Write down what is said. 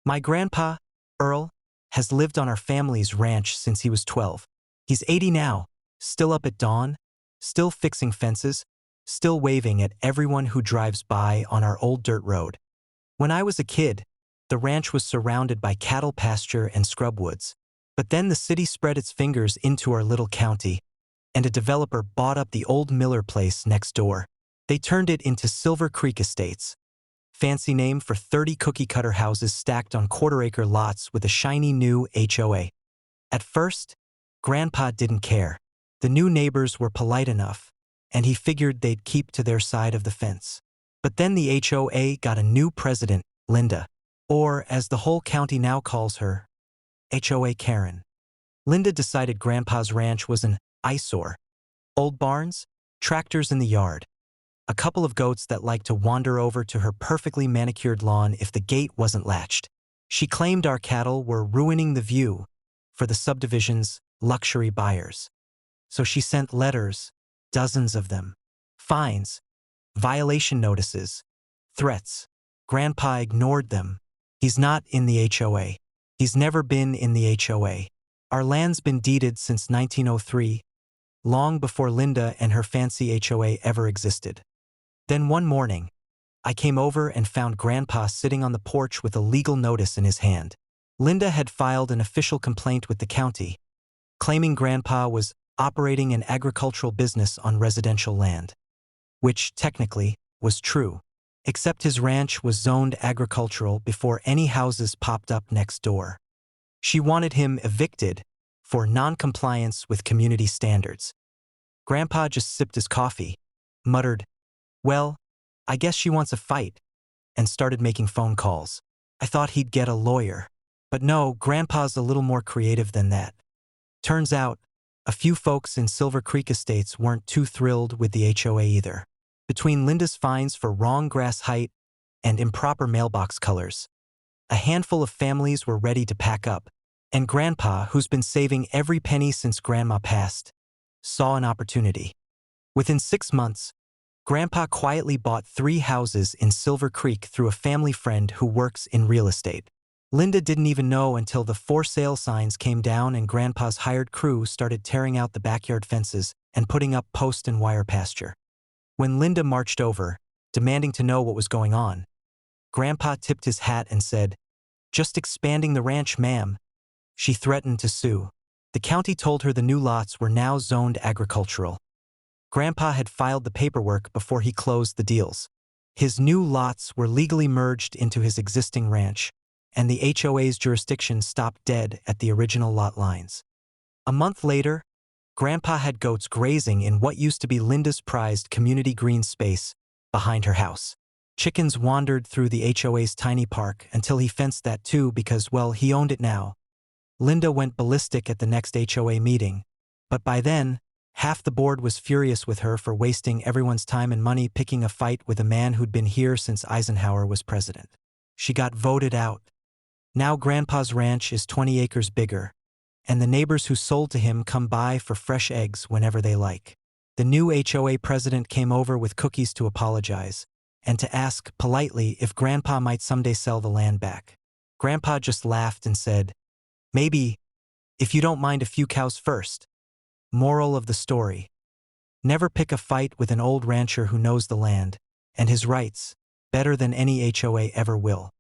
My grandpa, Earl, has lived on our family's ranch since he was 12. He's 80 now, still up at dawn, still fixing fences, still waving at everyone who drives by on our old dirt road. When I was a kid, the ranch was surrounded by cattle pasture and scrub woods. But then the city spread its fingers into our little county, and a developer bought up the old Miller place next door. They turned it into Silver Creek Estates. Fancy name for 30 cookie-cutter houses stacked on quarter-acre lots with a shiny new HOA. At first, Grandpa didn't care. The new neighbors were polite enough, and he figured they'd keep to their side of the fence. But then the HOA got a new president, Linda, or as the whole county now calls her, HOA Karen. Linda decided Grandpa's ranch was an eyesore. Old barns, tractors in the yard, a couple of goats that liked to wander over to her perfectly manicured lawn if the gate wasn't latched. She claimed our cattle were ruining the view for the subdivision's luxury buyers. So she sent letters, dozens of them, fines, violation notices, threats. Grandpa ignored them. He's not in the HOA. He's never been in the HOA. Our land's been deeded since 1903, long before Linda and her fancy HOA ever existed. Then one morning, I came over and found Grandpa sitting on the porch with a legal notice in his hand. Linda had filed an official complaint with the county, claiming Grandpa was operating an agricultural business on residential land, which technically was true, except his ranch was zoned agricultural before any houses popped up next door. She wanted him evicted for non-compliance with community standards. Grandpa just sipped his coffee, muttered, "Well, I guess she wants a fight," and started making phone calls. I thought he'd get a lawyer. But no, Grandpa's a little more creative than that. Turns out, a few folks in Silver Creek Estates weren't too thrilled with the HOA either. Between Linda's fines for wrong grass height and improper mailbox colors, a handful of families were ready to pack up, and Grandpa, who's been saving every penny since Grandma passed, saw an opportunity. Within 6 months, Grandpa quietly bought 3 houses in Silver Creek through a family friend who works in real estate. Linda didn't even know until the for sale signs came down and Grandpa's hired crew started tearing out the backyard fences and putting up post and wire pasture. When Linda marched over, demanding to know what was going on, Grandpa tipped his hat and said, "Just expanding the ranch, ma'am." She threatened to sue. The county told her the new lots were now zoned agricultural. Grandpa had filed the paperwork before he closed the deals. His new lots were legally merged into his existing ranch, and the HOA's jurisdiction stopped dead at the original lot lines. A month later, Grandpa had goats grazing in what used to be Linda's prized community green space behind her house. Chickens wandered through the HOA's tiny park until he fenced that too because, well, he owned it now. Linda went ballistic at the next HOA meeting, but by then, half the board was furious with her for wasting everyone's time and money picking a fight with a man who'd been here since Eisenhower was president. She got voted out. Now Grandpa's ranch is 20 acres bigger, and the neighbors who sold to him come by for fresh eggs whenever they like. The new HOA president came over with cookies to apologize, and to ask politely if Grandpa might someday sell the land back. Grandpa just laughed and said, "Maybe, if you don't mind a few cows first." Moral of the story: never pick a fight with an old rancher who knows the land and his rights better than any HOA ever will.